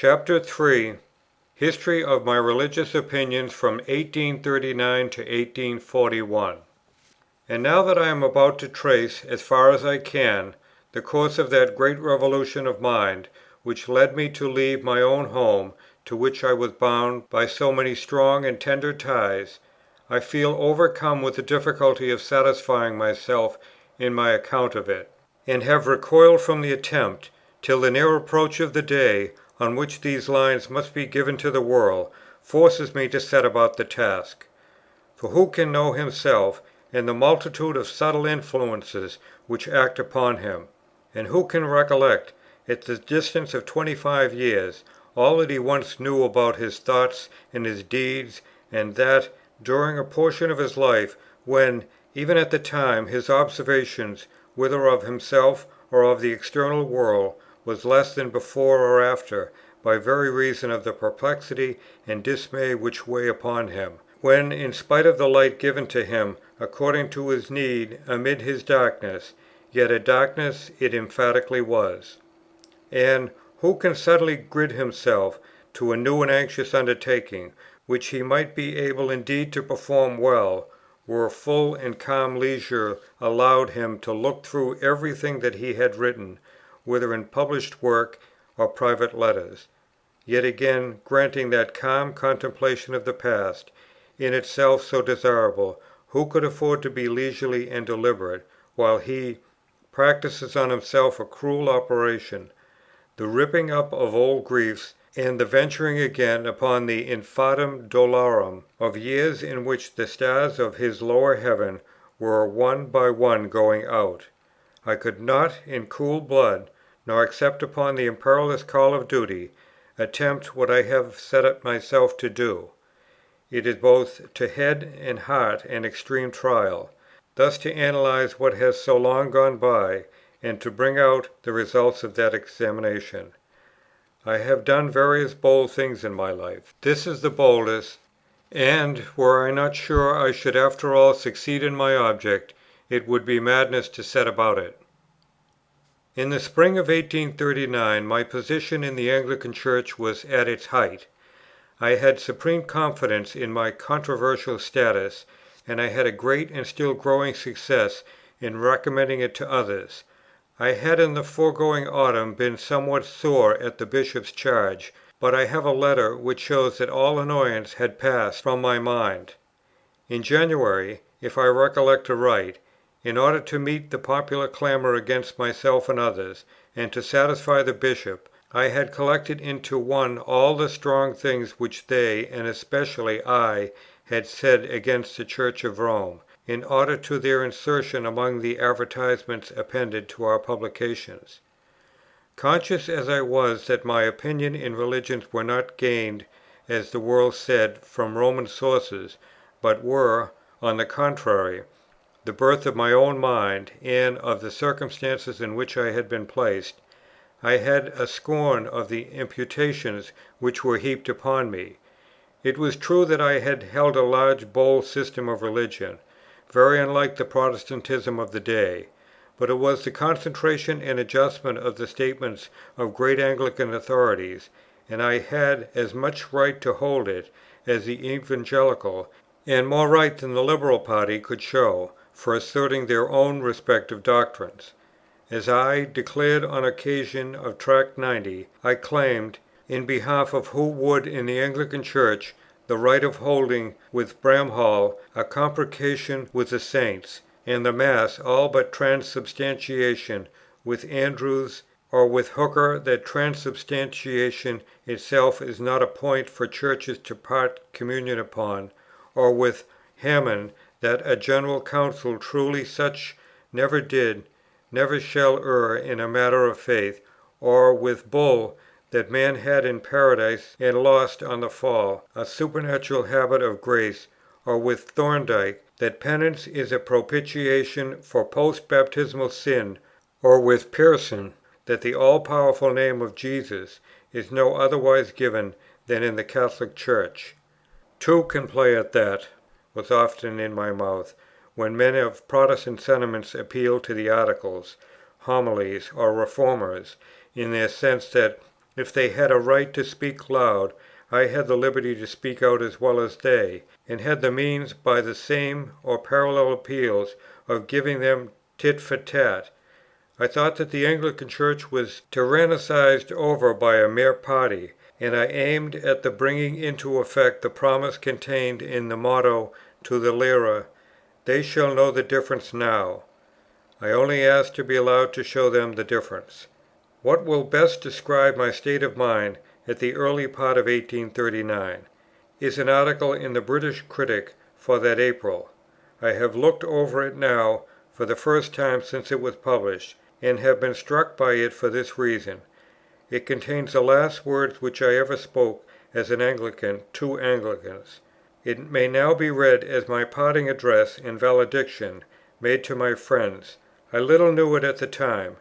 Chapter 3. History of my religious opinions from 1839 to 1841. And now that I am about to trace, as far as I can, the course of that great revolution of mind, which led me to leave my own home, to which I was bound by so many strong and tender ties, I feel overcome with the difficulty of satisfying myself in my account of it, and have recoiled from the attempt, till the near approach of the day on which these lines must be given to the world forces me to set about the task. For who can know himself, and the multitude of subtle influences which act upon him? And who can recollect, at the distance of 25 years, all that he once knew about his thoughts and his deeds, and that, during a portion of his life, when, even at the time, his observations, whether of himself or of the external world, was less than before or after, by very reason of the perplexity and dismay which weigh upon him, when, in spite of the light given to him according to his need amid his darkness, yet a darkness it emphatically was? And who can suddenly gird himself to a new and anxious undertaking, which he might be able indeed to perform well, were full and calm leisure allowed him to look through everything that he had written, whether in published work or private letters? Yet again, granting that calm contemplation of the past, in itself so desirable, who could afford to be leisurely and deliberate, while he practises on himself a cruel operation, the ripping up of old griefs, and the venturing again upon the infandum dolorem of years in which the stars of his lower heaven were one by one going out? I could not, in cool blood, nor except upon the imperious call of duty, attempt what I have set myself to do. It is both to head and heart an extreme trial, thus to analyze what has so long gone by, and to bring out the results of that examination. I have done various bold things in my life. This is the boldest, and, were I not sure I should after all succeed in my object, it would be madness to set about it. In the spring of 1839 my position in the Anglican Church was at its height. I had supreme confidence in my controversial status, and I had a great and still growing success in recommending it to others. I had in the foregoing autumn been somewhat sore at the Bishop's charge, but I have a letter which shows that all annoyance had passed from my mind. In January, if I recollect aright, in order to meet the popular clamour against myself and others, and to satisfy the Bishop, I had collected into one all the strong things which they, and especially I, had said against the Church of Rome, in order to their insertion among the advertisements appended to our publications. Conscious as I was that my opinions in religion were not gained, as the world said, from Roman sources, but were, on the contrary, the birth of my own mind, and of the circumstances in which I had been placed, I had a scorn of the imputations which were heaped upon me. It was true that I had held a large bold system of religion, very unlike the Protestantism of the day, but it was the concentration and adjustment of the statements of great Anglican authorities, and I had as much right to hold it as the Evangelical, and more right than the Liberal party could show, for asserting their own respective doctrines. As I declared on occasion of Tract 90, I claimed, in behalf of who would in the Anglican Church, the right of holding with Bramhall a comprecation with the Saints, and the Mass all but transubstantiation with Andrews, or with Hooker that transubstantiation itself is not a point for Churches to part communion upon, or with Hammond that a General Council truly such never did, never shall err in a matter of faith, or with Bull that man had in Paradise and lost on the fall a supernatural habit of grace, or with Thorndike that penance is a propitiation for post-baptismal sin, or with Pearson that the all-powerful name of Jesus is no otherwise given than in the Catholic Church. Two can play at that, was often in my mouth, when men of Protestant sentiments appealed to the Articles, Homilies, or Reformers, in their sense that if they had a right to speak loud, I had the liberty to speak out as well as they, and had the means, by the same or parallel appeals, of giving them tit for tat. I thought that the Anglican Church was tyrannized over by a mere party, and I aimed at the bringing into effect the promise contained in the motto to the Lyra, "They shall know the difference now." I only asked to be allowed to show them the difference. What will best describe my state of mind at the early part of 1839, is an article in the British Critic for that April. I have looked over it now for the first time since it was published, and have been struck by it for this reason. It contains the last words which I ever spoke as an Anglican to Anglicans. It may now be read as my parting address and valediction made to my friends. I little knew it at the time.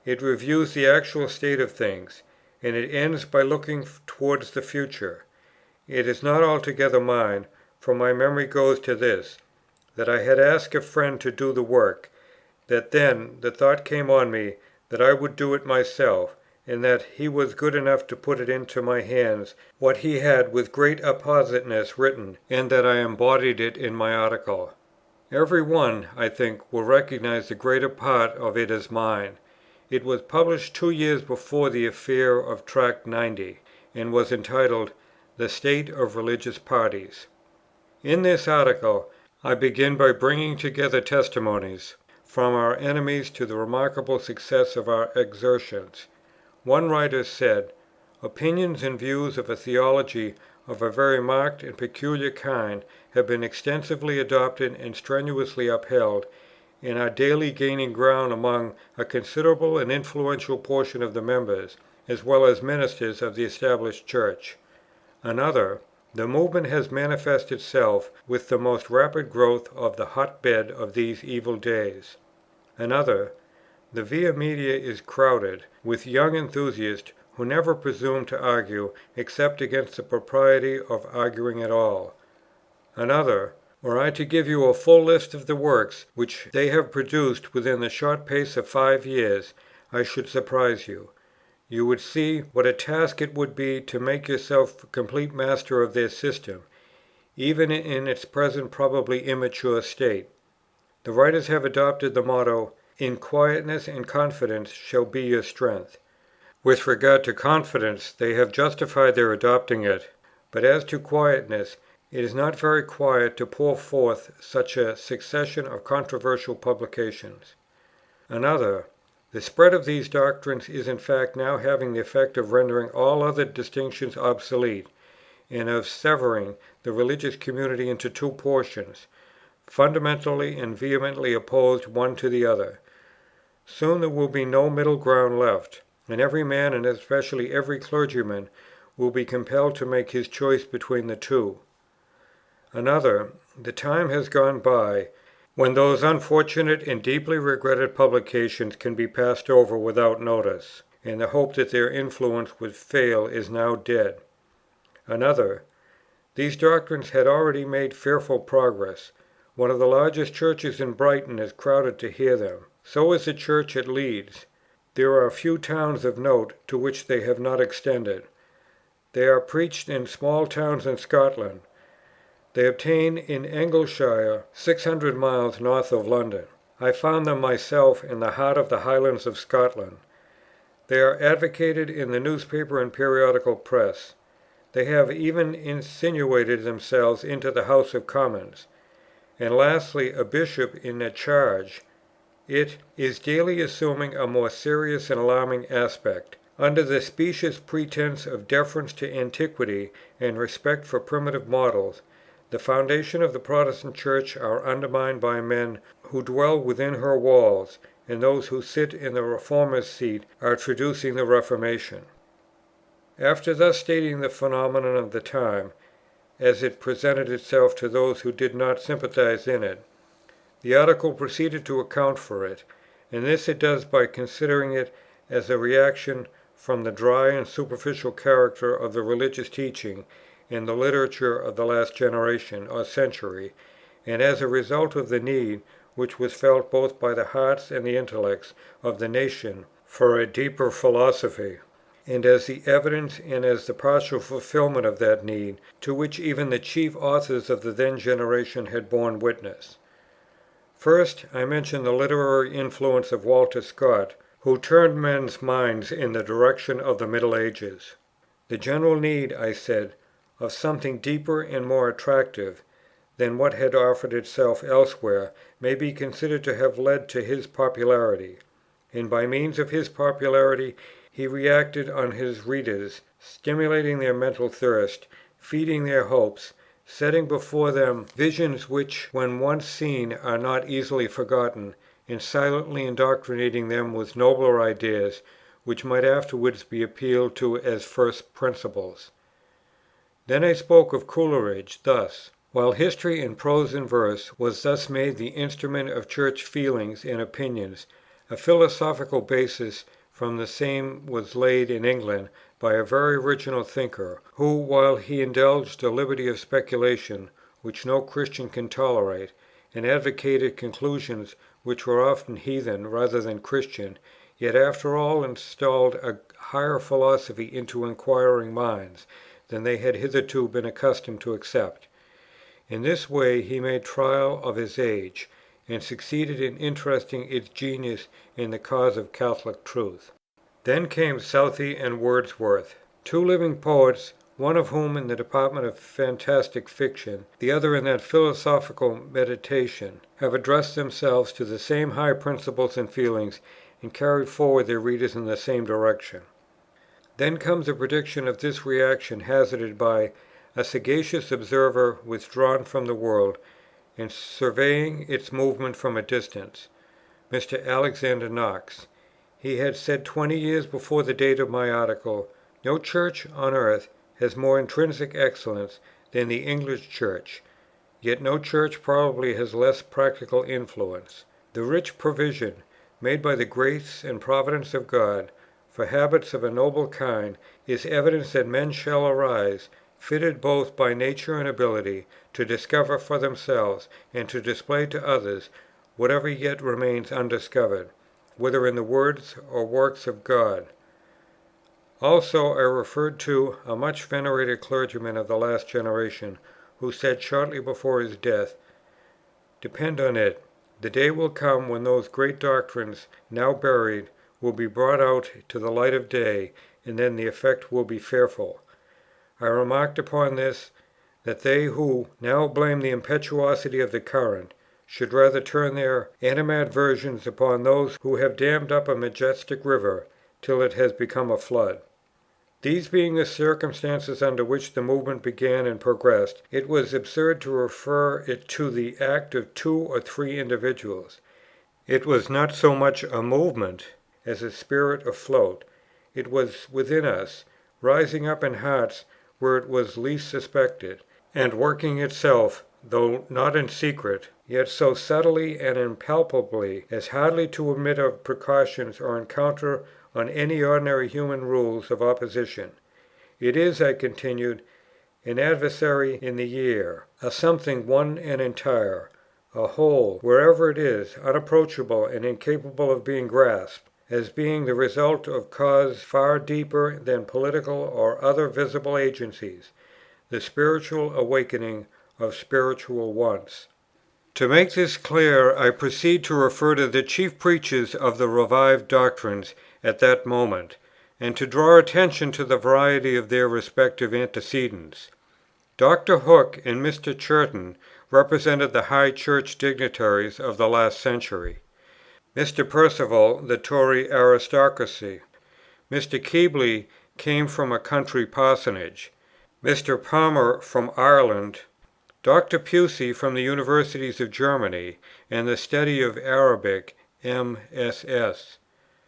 It reviews the actual state of things, and it ends by looking towards the future. It is not altogether mine, for my memory goes to this, that I had asked a friend to do the work, that then the thought came on me that I would do it myself, and that he was good enough to put it into my hands what he had with great appositeness written, and that I embodied it in my article. Every one, I think, will recognize the greater part of it as mine. It was published 2 years before the affair of Tract 90, and was entitled "The State of Religious Parties." In this article I begin by bringing together testimonies from our enemies to the remarkable success of our exertions. One writer said, "Opinions and views of a theology of a very marked and peculiar kind have been extensively adopted and strenuously upheld, and are daily gaining ground among a considerable and influential portion of the members, as well as ministers of the Established Church." Another, "The movement has manifested itself with the most rapid growth of the hot bed of these evil days." Another, "The Via Media is crowded with young enthusiasts who never presume to argue except against the propriety of arguing at all." Another, "Were I to give you a full list of the works which they have produced within the short space of 5 years, I should surprise you. You would see what a task it would be to make yourself complete master of their system, even in its present probably immature state." The writers have adopted the motto, "In quietness and confidence shall be your strength." With regard to confidence, they have justified their adopting it; but as to quietness, it is not very quiet to pour forth such a succession of controversial publications. Another, "The spread of these doctrines is in fact now having the effect of rendering all other distinctions obsolete, and of severing the religious community into two portions, fundamentally and vehemently opposed one to the other. Soon there will be no middle ground left, and every man, and especially every clergyman, will be compelled to make his choice between the two." Another, "The time has gone by, when those unfortunate and deeply regretted publications can be passed over without notice, and the hope that their influence would fail is now dead." Another, "These doctrines had already made fearful progress. One of the largest churches in Brighton is crowded to hear them. So is the church at Leeds. There are few towns of note to which they have not extended. They are preached in small towns in Scotland. They obtain in Angleshire, 600 miles north of London. I found them myself in the heart of the Highlands of Scotland. They are advocated in the newspaper and periodical press. They have even insinuated themselves into the House of Commons. And lastly, a bishop in a charge. It is daily assuming a more serious and alarming aspect. Under the specious pretence of deference to antiquity and respect for primitive models, the foundations of the Protestant Church are undermined by men who dwell within her walls, and those who sit in the Reformer's seat are traducing the Reformation." After thus stating the phenomenon of the time, as it presented itself to those who did not sympathize in it, the article proceeded to account for it, and this it does by considering it as a reaction from the dry and superficial character of the religious teaching in the literature of the last generation or century, and as a result of the need which was felt both by the hearts and the intellects of the nation for a deeper philosophy. and as the evidence and as the partial fulfilment of that need, to which even the chief authors of the then generation had borne witness. First, I mention the literary influence of Walter Scott, who turned men's minds in the direction of the Middle Ages. The general need, I said, of something deeper and more attractive than what had offered itself elsewhere may be considered to have led to his popularity, and by means of his popularity he reacted on his readers, stimulating their mental thirst, feeding their hopes, setting before them visions which when once seen are not easily forgotten, and silently indoctrinating them with nobler ideas which might afterwards be appealed to as first principles. Then I spoke of Coleridge thus: while history in prose and verse was thus made the instrument of Church feelings and opinions, a philosophical basis from the same was laid in England by a very original thinker, who, while he indulged a liberty of speculation which no Christian can tolerate, and advocated conclusions which were often heathen rather than Christian, yet after all installed a higher philosophy into inquiring minds than they had hitherto been accustomed to accept. In this way he made trial of his age, and succeeded in interesting its genius in the cause of Catholic truth. Then came Southey and Wordsworth, two living poets, one of whom in the department of fantastic fiction, the other in that philosophical meditation, have addressed themselves to the same high principles and feelings, and carried forward their readers in the same direction. Then comes a prediction of this reaction hazarded by a sagacious observer withdrawn from the world, and surveying its movement from a distance, Mr. Alexander Knox. He had said 20 years before the date of my article, "No Church on earth has more intrinsic excellence than the English Church, yet no Church probably has less practical influence. The rich provision, made by the grace and providence of God, for habits of a noble kind, is evidence that men shall arise, fitted both by nature and ability, to discover for themselves, and to display to others, whatever yet remains undiscovered, whether in the words or works of God." Also I referred to a much venerated clergyman of the last generation, who said shortly before his death, "Depend on it, the day will come when those great doctrines, now buried, will be brought out to the light of day, and then the effect will be fearful." I remarked upon this, that they who now blame the impetuosity of the current, should rather turn their animadversions upon those who have dammed up a majestic river till it has become a flood. These being the circumstances under which the movement began and progressed, it was absurd to refer it to the act of 2 or 3 individuals. It was not so much a movement as a spirit afloat. It was within us, rising up in hearts where it was least suspected, and working itself, though not in secret, yet so subtly and impalpably as hardly to admit of precautions or encounter on any ordinary human rules of opposition. It is, I continued, an adversary in the year, a something one and entire, a whole, wherever it is, unapproachable and incapable of being grasped, as being the result of cause far deeper than political or other visible agencies, the spiritual awakening of spiritual wants. To make this clear, I proceed to refer to the chief preachers of the revived doctrines at that moment, and to draw attention to the variety of their respective antecedents. Dr. Hook and Mr. Churton represented the high Church dignitaries of the last century; Mr. Perceval, the Tory aristocracy; Mr. Keble came from a country parsonage; Mr. Palmer from Ireland; Dr. Pusey from the Universities of Germany and the study of Arabic, MSS;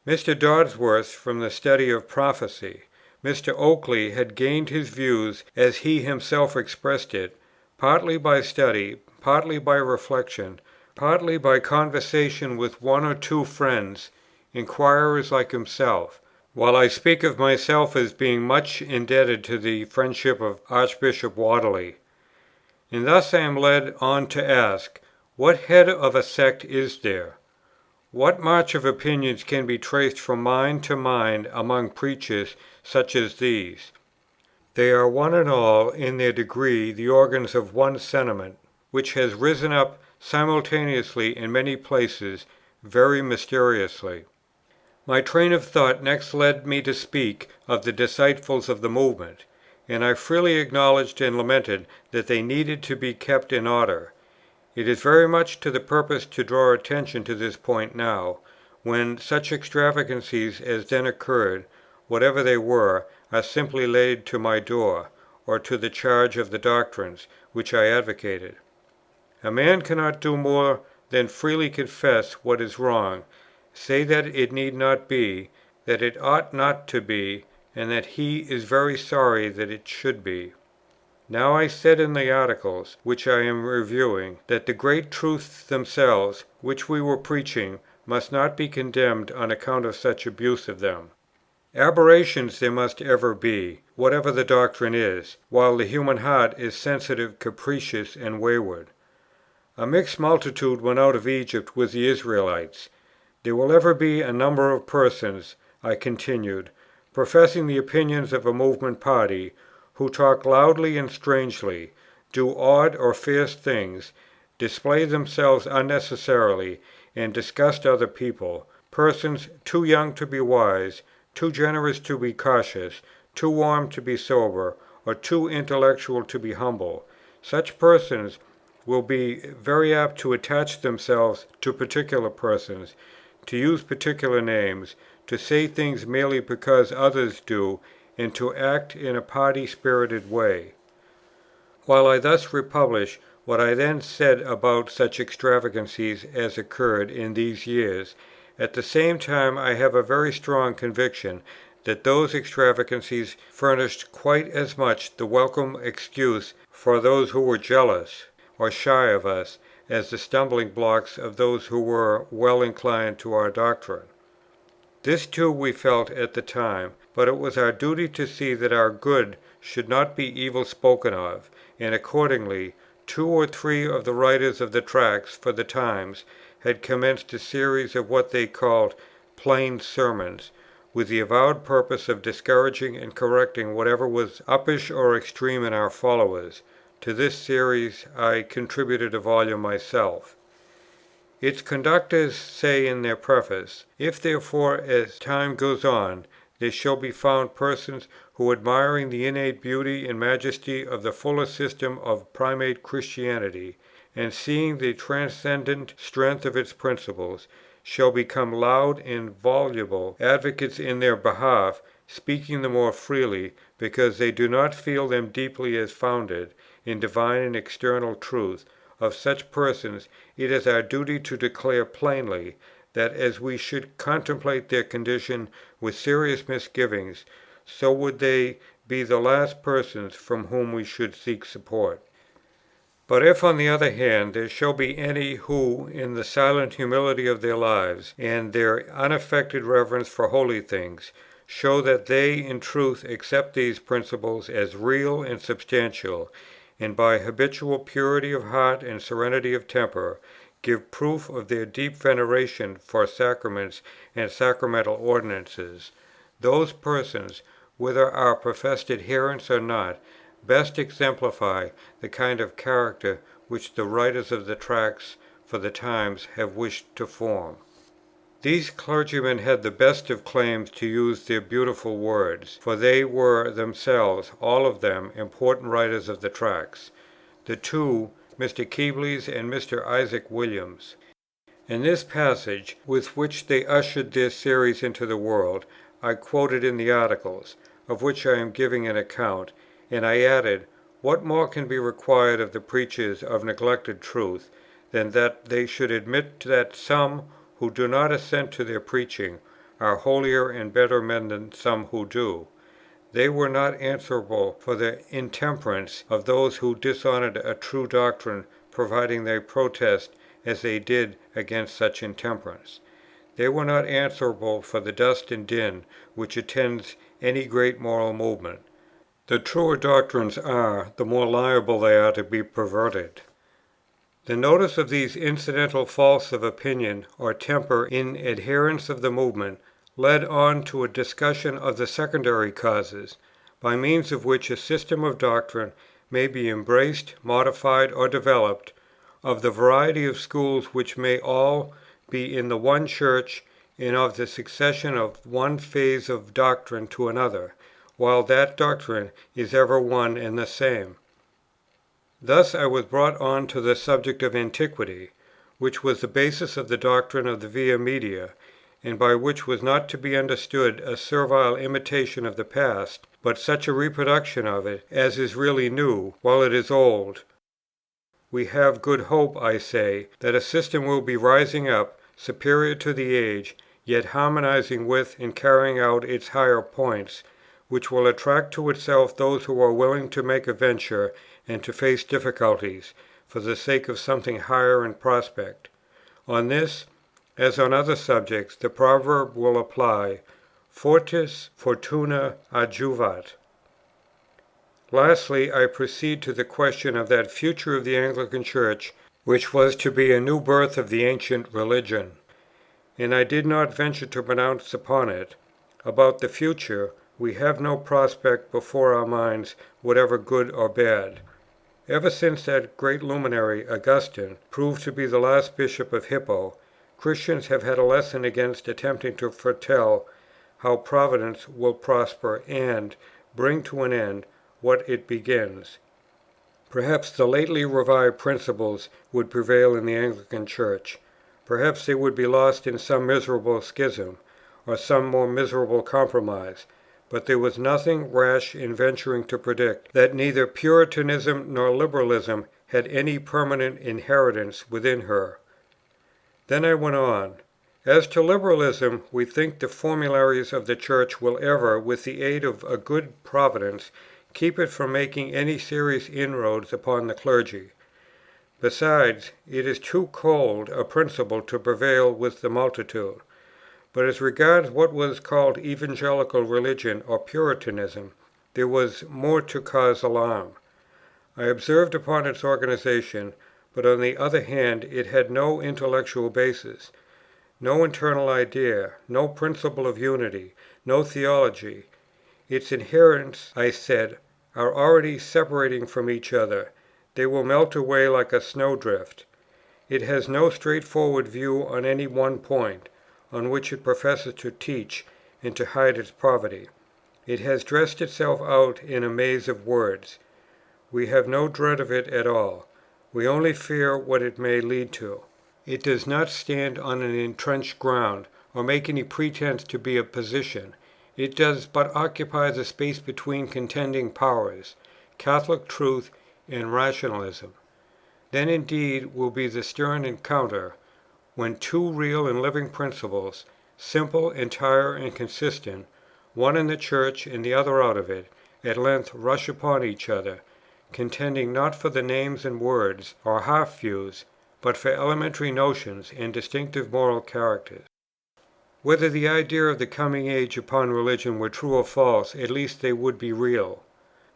Mr. Dodsworth from the study of prophecy. Mr. Oakley had gained his views, as he himself expressed it, partly by study, partly by reflection, partly by conversation with 1 or 2 friends, inquirers like himself, while I speak of myself as being much indebted to the friendship of Archbishop Whately. And thus I am led on to ask, what head of a sect is there? What march of opinions can be traced from mind to mind among preachers such as these? They are one and all in their degree the organs of one sentiment, which has risen up simultaneously in many places very mysteriously. My train of thought next led me to speak of the disciples of the Movement, and I freely acknowledged and lamented that they needed to be kept in order. It is very much to the purpose to draw attention to this point now, when such extravagancies as then occurred, whatever they were, are simply laid to my door, or to the charge of the doctrines which I advocated. A man cannot do more than freely confess what is wrong, say that it need not be, that it ought not to be, and that he is very sorry that it should be. Now I said in the Articles, which I am reviewing, that the great truths themselves, which we were preaching, must not be condemned on account of such abuse of them. Aberrations there must ever be, whatever the doctrine is, while the human heart is sensitive, capricious, and wayward. A mixed multitude went out of Egypt with the Israelites. There will ever be a number of persons, I continued, professing the opinions of a movement party, who talk loudly and strangely, do odd or fierce things, display themselves unnecessarily, and disgust other people; persons too young to be wise, too generous to be cautious, too warm to be sober, or too intellectual to be humble. Such persons will be very apt to attach themselves to particular persons, to use particular names, to say things merely because others do, and to act in a party-spirited way. While I thus republish what I then said about such extravagancies as occurred in these years, at the same time I have a very strong conviction that those extravagancies furnished quite as much the welcome excuse for those who were jealous or shy of us, as the stumbling blocks of those who were well inclined to our doctrine. This too we felt at the time, but it was our duty to see that our good should not be evil spoken of, and accordingly 2 or 3 of the writers of the Tracts for the Times had commenced a series of what they called plain sermons, with the avowed purpose of discouraging and correcting whatever was uppish or extreme in our followers. To this series I contributed a volume myself. Its conductors say in their preface, "If therefore, as time goes on, there shall be found persons who, admiring the innate beauty and majesty of the fuller system of primate Christianity, and seeing the transcendent strength of its principles, shall become loud and voluble advocates in their behalf, speaking the more freely, because they do not feel them deeply as founded in divine and external truth, of such persons it is our duty to declare plainly, that as we should contemplate their condition with serious misgivings, so would they be the last persons from whom we should seek support. But if, on the other hand, there shall be any who, in the silent humility of their lives, and their unaffected reverence for holy things, show that they in truth accept these principles as real and substantial, and by habitual purity of heart and serenity of temper, give proof of their deep veneration for sacraments and sacramental ordinances, those persons, whether our professed adherents or not, best exemplify the kind of character which the writers of the Tracts for the Times have wished to form." These clergymen had the best of claims to use their beautiful words, for they were themselves, all of them, important writers of the Tracts, the 2, Mr. Kebles and Mr. Isaac Williams. In this passage, with which they ushered their series into the world, I quoted in the Articles, of which I am giving an account, and I added, "What more can be required of the preachers of neglected truth, than that they should admit that some, who do not assent to their preaching, are holier and better men than some who do? They were not answerable for the intemperance of those who dishonoured a true doctrine, providing they protest, as they did, against such intemperance. They were not answerable for the dust and din which attends any great moral movement. The truer doctrines are, the more liable they are to be perverted. The notice of these incidental faults of opinion or temper in adherents of the movement led on to a discussion of the secondary causes, by means of which a system of doctrine may be embraced, modified, or developed, of the variety of schools which may all be in the one Church, and of the succession of one phase of doctrine to another, while that doctrine is ever one and the same. Thus I was brought on to the subject of Antiquity, which was the basis of the doctrine of the Via Media, and by which was not to be understood a servile imitation of the past, but such a reproduction of it as is really new, while it is old. We have good hope, I say, that a system will be rising up, superior to the age, yet harmonizing with and carrying out its higher points, which will attract to itself those who are willing to make a venture and to face difficulties, for the sake of something higher in prospect. On this, as on other subjects, the proverb will apply, Fortis fortuna adjuvat. Lastly, I proceed to the question of that future of the Anglican Church, which was to be a new birth of the ancient religion. And I did not venture to pronounce upon it. About the future, we have no prospect before our minds, whatever good or bad. Ever since that great luminary, Augustine, proved to be the last Bishop of Hippo, Christians have had a lesson against attempting to foretell how Providence will prosper and bring to an end what it begins. Perhaps the lately revived principles would prevail in the Anglican Church. Perhaps they would be lost in some miserable schism, or some more miserable compromise. But there was nothing rash in venturing to predict that neither Puritanism nor Liberalism had any permanent inheritance within her. Then I went on. As to Liberalism, we think the formularies of the Church will ever, with the aid of a good Providence, keep it from making any serious inroads upon the clergy. Besides, it is too cold a principle to prevail with the multitude. But as regards what was called Evangelical Religion or Puritanism, there was more to cause alarm. I observed upon its organization, but on the other hand it had no intellectual basis, no internal idea, no principle of unity, no theology. Its adherents, I said, are already separating from each other; they will melt away like a snowdrift. It has no straightforward view on any one point, on which it professes to teach and to hide its poverty. It has dressed itself out in a maze of words. We have no dread of it at all. We only fear what it may lead to. It does not stand on an entrenched ground, or make any pretence to be a position. It does but occupy the space between contending powers, Catholic truth and rationalism. Then indeed will be the stern encounter, when two real and living principles, simple, entire, and consistent, one in the Church and the other out of it, at length rush upon each other, contending not for the names and words, or half-views, but for elementary notions and distinctive moral characters. Whether the idea of the coming age upon religion were true or false, at least they would be real.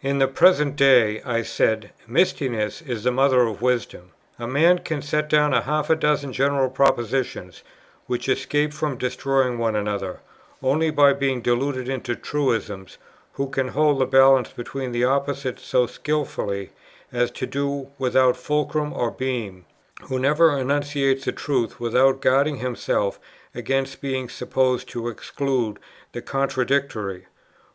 In the present day, I said, mistiness is the mother of wisdom. A man can set down half a dozen general propositions, which escape from destroying one another, only by being diluted into truisms, who can hold the balance between the opposites so skilfully as to do without fulcrum or beam, who never enunciates the truth without guarding himself against being supposed to exclude the contradictory,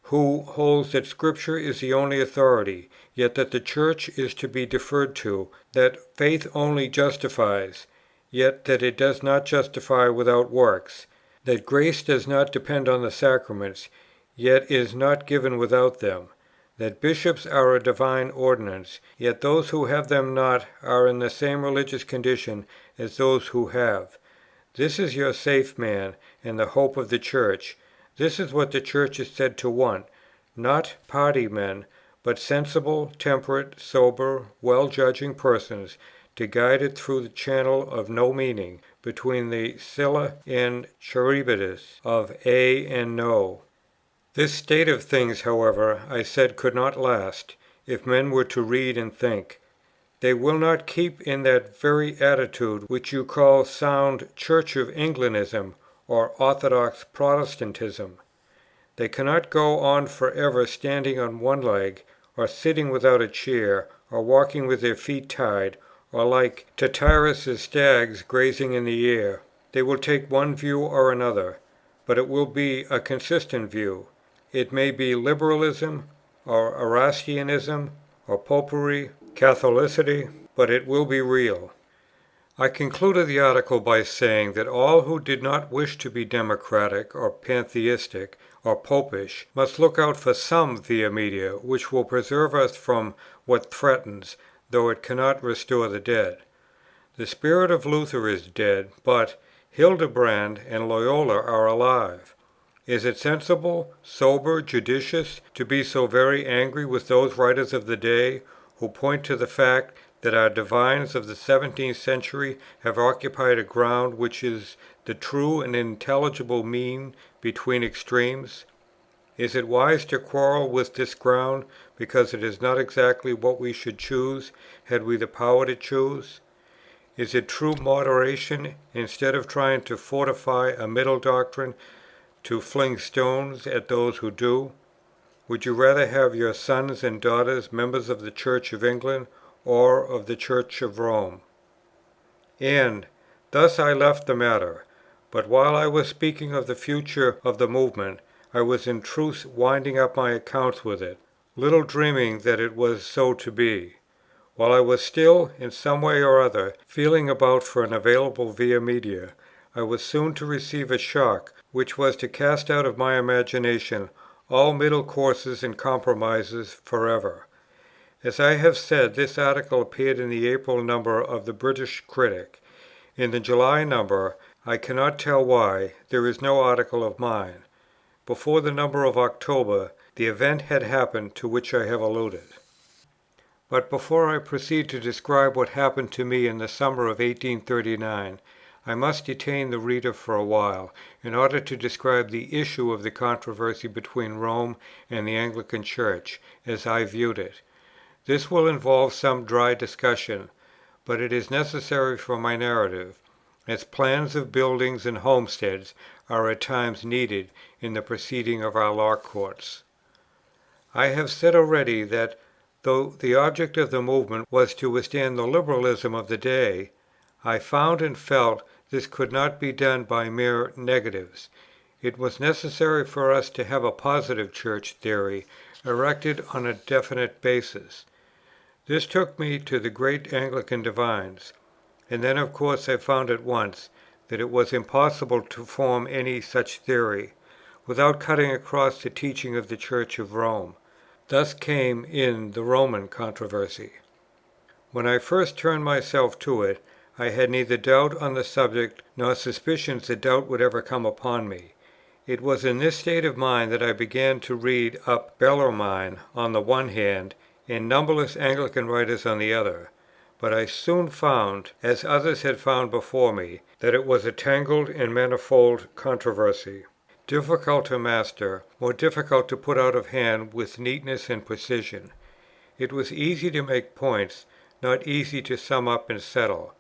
who holds that Scripture is the only authority, yet that the Church is to be deferred to, that faith only justifies, yet that it does not justify without works, that grace does not depend on the sacraments, yet is not given without them, that bishops are a divine ordinance, yet those who have them not are in the same religious condition as those who have. This is your safe man, and the hope of the Church. This is what the Church is said to want, not party men, but sensible, temperate, sober, well-judging persons, to guide it through the channel of no meaning, between the Scylla and Charybdis of A and No. This state of things, however, I said could not last, if men were to read and think. They will not keep in that very attitude which you call sound Church of Englandism or orthodox Protestantism. They cannot go on for ever standing on one leg, or sitting without a chair, or walking with their feet tied, or like Tityrus's stags grazing in the air. They will take one view or another, but it will be a consistent view. It may be Liberalism, or Erastianism, or Popery, Catholicity, but it will be real. I concluded the article by saying that all who did not wish to be democratic, or pantheistic, or popish, must look out for some via media which will preserve us from what threatens, though it cannot restore the dead. The spirit of Luther is dead, but Hildebrand and Loyola are alive. Is it sensible, sober, judicious, to be so very angry with those writers of the day, who point to the fact that our divines of the 17th century have occupied a ground which is the true and intelligible mean between extremes? Is it wise to quarrel with this ground, because it is not exactly what we should choose, had we the power to choose? Is it true moderation, instead of trying to fortify a middle doctrine, to fling stones at those who do? Would you rather have your sons and daughters members of the Church of England, or of the Church of Rome? And thus I left the matter. But while I was speaking of the future of the movement, I was in truth winding up my accounts with it, little dreaming that it was so to be. While I was still, in some way or other, feeling about for an available via media, I was soon to receive a shock, which was to cast out of my imagination all middle courses and compromises forever. As I have said, this article appeared in the April number of the British Critic. In the July number, I cannot tell why, there is no article of mine. Before the number of October, the event had happened to which I have alluded. But before I proceed to describe what happened to me in the summer of 1839, I must detain the reader for a while, in order to describe the issue of the controversy between Rome and the Anglican Church, as I viewed it. This will involve some dry discussion, but it is necessary for my narrative, as plans of buildings and homesteads are at times needed in the proceeding of our law courts. I have said already that, though the object of the movement was to withstand the liberalism of the day, I found and felt this could not be done by mere negatives. It was necessary for us to have a positive Church theory erected on a definite basis. This took me to the great Anglican divines, and then of course I found at once that it was impossible to form any such theory, without cutting across the teaching of the Church of Rome. Thus came in the Roman controversy. When I first turned myself to it, I had neither doubt on the subject, nor suspicions that doubt would ever come upon me. It was in this state of mind that I began to read up Bellarmine on the one hand, and numberless Anglican writers on the other. But I soon found, as others had found before me, that it was a tangled and manifold controversy, difficult to master, more difficult to put out of hand with neatness and precision. It was easy to make points, not easy to sum up and settle.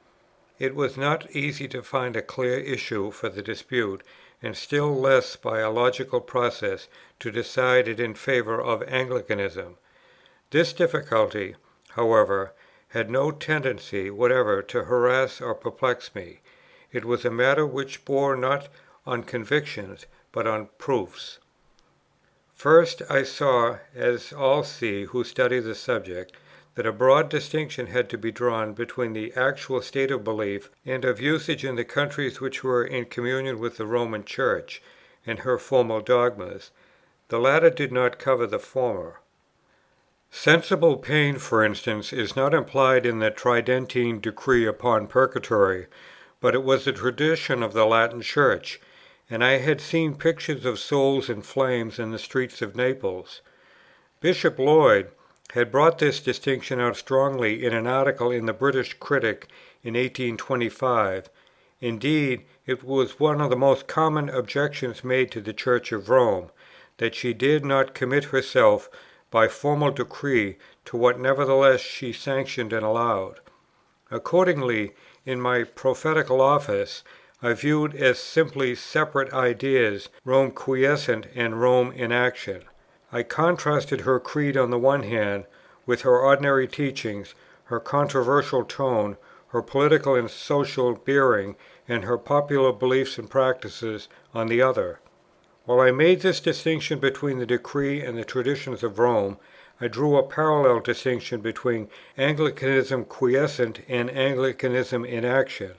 It was not easy to find a clear issue for the dispute, and still less by a logical process to decide it in favour of Anglicanism. This difficulty, however, had no tendency whatever to harass or perplex me. It was a matter which bore not on convictions, but on proofs. First, I saw, as all see who study the subject, that a broad distinction had to be drawn between the actual state of belief and of usage in the countries which were in communion with the Roman Church and her formal dogmas. The latter did not cover the former. Sensible pain, for instance, is not implied in the Tridentine decree upon purgatory, but it was the tradition of the Latin Church, and I had seen pictures of souls in flames in the streets of Naples. Bishop Lloyd had brought this distinction out strongly in an article in the British Critic in 1825. Indeed, it was one of the most common objections made to the Church of Rome, that she dared not commit herself by formal decree to what nevertheless she sanctioned and allowed. Accordingly, in my prophetical office, I viewed as simply separate ideas Rome quiescent and Rome in action. I contrasted her creed on the one hand with her ordinary teachings, her controversial tone, her political and social bearing, and her popular beliefs and practices on the other. While I made this distinction between the decree and the traditions of Rome, I drew a parallel distinction between Anglicanism quiescent and Anglicanism in action.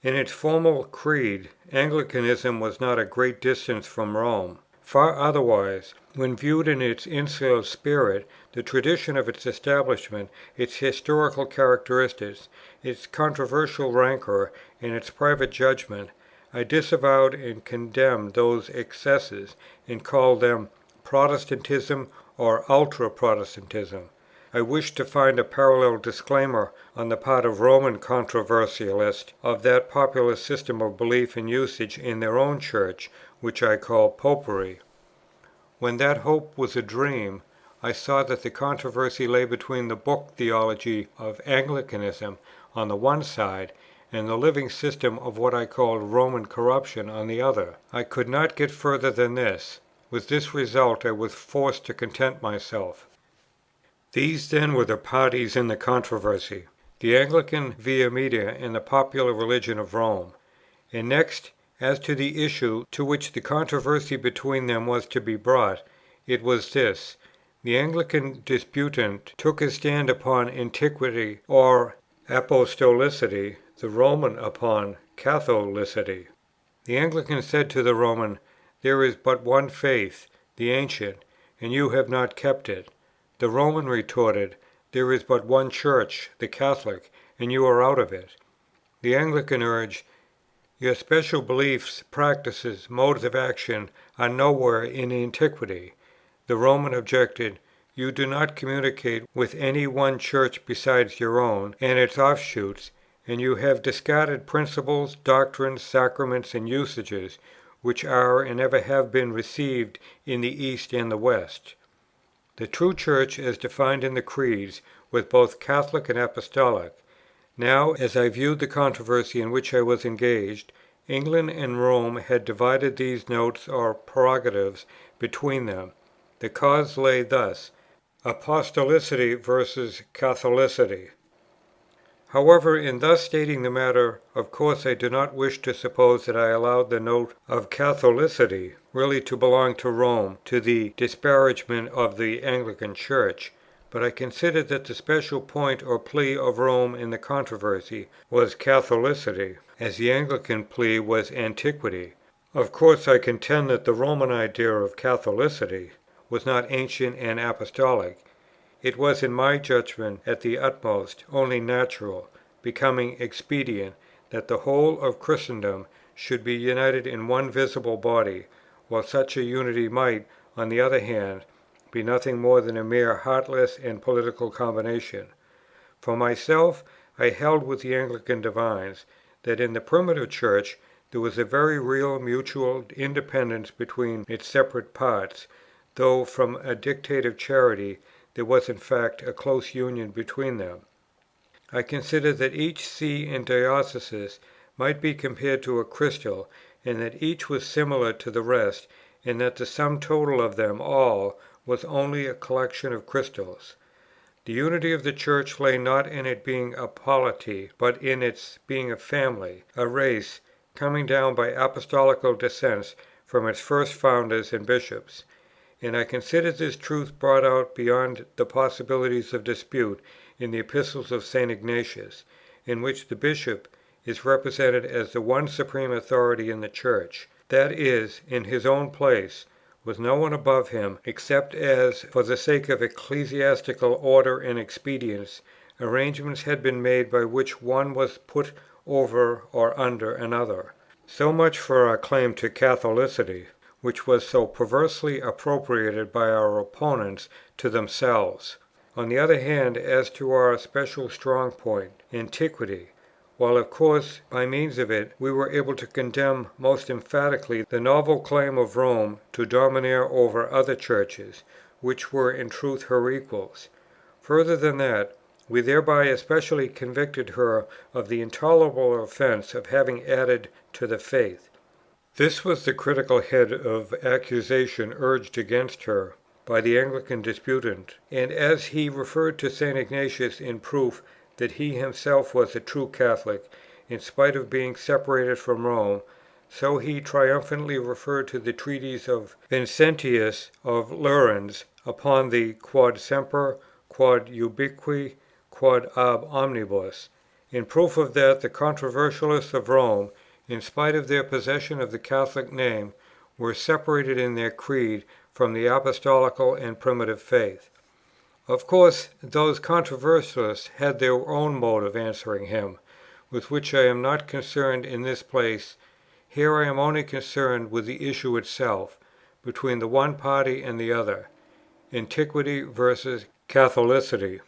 In its formal creed, Anglicanism was not a great distance from Rome. Far otherwise, when viewed in its insular spirit, the tradition of its establishment, its historical characteristics, its controversial rancour, and its private judgment, I disavowed and condemned those excesses, and called them Protestantism or ultra-Protestantism. I wished to find a parallel disclaimer on the part of Roman controversialists of that popular system of belief and usage in their own Church, which I call Popery. When that hope was a dream, I saw that the controversy lay between the book theology of Anglicanism on the one side, and the living system of what I called Roman corruption on the other. I could not get further than this. With this result I was forced to content myself. These then were the parties in the controversy, the Anglican Via Media and the popular religion of Rome. And next, as to the issue to which the controversy between them was to be brought, it was this: the Anglican disputant took his stand upon Antiquity or Apostolicity, the Roman upon Catholicity. The Anglican said to the Roman, "There is but one faith, the ancient, and you have not kept it." The Roman retorted, "There is but one Church, the Catholic, and you are out of it." The Anglican urged, "Your special beliefs, practices, modes of action are nowhere in Antiquity." The Roman objected, "You do not communicate with any one Church besides your own and its offshoots, and you have discarded principles, doctrines, sacraments, and usages, which are and ever have been received in the East and the West." The true Church, as defined in the Creeds, was both Catholic and Apostolic. Now, as I viewed the controversy in which I was engaged, England and Rome had divided these notes or prerogatives between them. The cause lay thus: Apostolicity versus Catholicity. However, in thus stating the matter, of course I do not wish to suppose that I allowed the note of Catholicity really to belong to Rome, to the disparagement of the Anglican Church; but I considered that the special point or plea of Rome in the controversy was Catholicity, as the Anglican plea was Antiquity. Of course I contend that the Roman idea of Catholicity was not ancient and apostolic. It was, in my judgment, at the utmost, only natural, becoming, expedient, that the whole of Christendom should be united in one visible body, while such a unity might, on the other hand, be nothing more than a mere heartless and political combination. For myself, I held with the Anglican divines, that in the primitive Church there was a very real mutual independence between its separate parts, though from a dictate of charity there was in fact a close union between them. I considered that each see and diocese might be compared to a crystal, and that each was similar to the rest, and that the sum total of them all was only a collection of crystals. The unity of the Church lay not in its being a polity, but in its being a family, a race, coming down by apostolical descent from its first founders and bishops. And I considered this truth brought out beyond the possibilities of dispute in the Epistles of St. Ignatius, in which the bishop is represented as the one supreme authority in the Church, that is, in his own place, with no one above him, except as, for the sake of ecclesiastical order and expedience, arrangements had been made by which one was put over or under another. So much for our claim to Catholicity, which was so perversely appropriated by our opponents to themselves. On the other hand, as to our special strong point, Antiquity, while of course by means of it we were able to condemn most emphatically the novel claim of Rome to domineer over other Churches, which were in truth her equals. Further than that, we thereby especially convicted her of the intolerable offence of having added to the faith. This was the critical head of accusation urged against her by the Anglican disputant, and as he referred to St. Ignatius in proof that he himself was a true Catholic, in spite of being separated from Rome, so he triumphantly referred to the treatise of Vincentius of Lerins upon the quod semper, quod ubique, quod ab omnibus, in proof of that the controversialists of Rome, in spite of their possession of the Catholic name, were separated in their creed from the apostolical and primitive faith. Of course, those controversialists had their own mode of answering him, with which I am not concerned in this place. Here I am only concerned with the issue itself, between the one party and the other, Antiquity versus Catholicity.